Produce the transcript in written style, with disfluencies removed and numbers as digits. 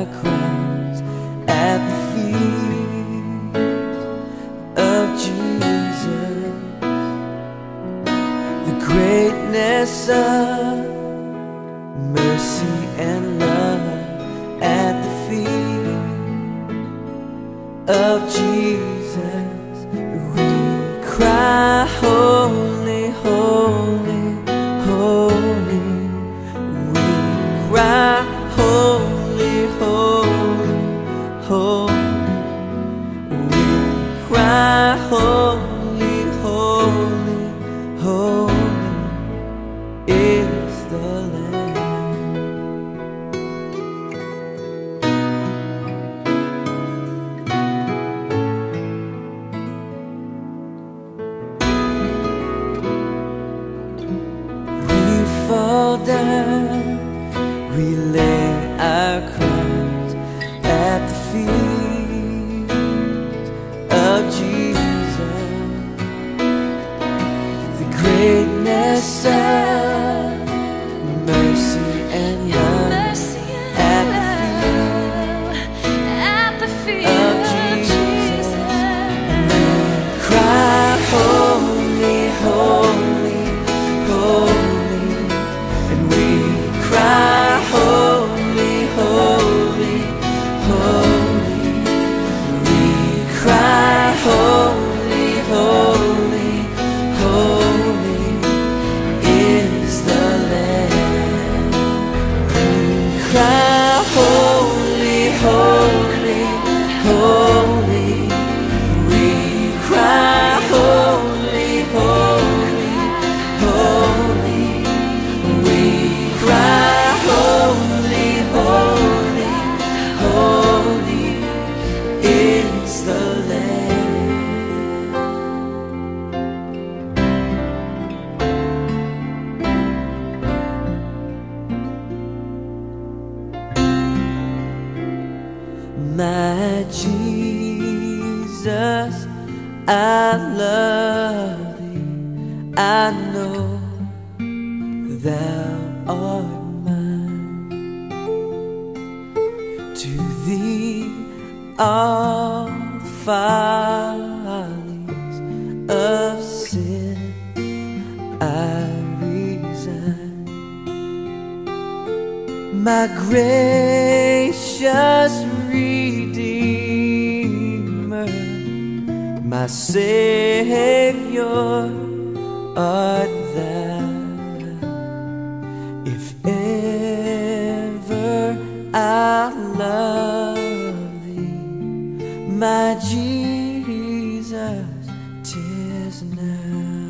our crowns at the feet of Jesus. The greatness of mercy and love at the feet of Jesus. We cry, holy, holy, holy. We cry, holy, holy, holy. We cry, holy, holy, holy is the Lamb. Fall down, we lay our crowns at the feet of Jesus. The greatness of mercy and love at the feet of Jesus. And we cry, holy, holy, holy. Cry, holy, holy, holy. We cry, holy, holy, holy is the Lamb. We cry, holy, holy, holy. We cry, holy, holy, holy. We cry, holy, holy, holy is the Lamb. My Jesus, I love thee. I know thou art mine. To thee all the follies of sin I resign. My gracious Redeemer, my Savior art thou. If ever I love thee, my Jesus, 'tis now.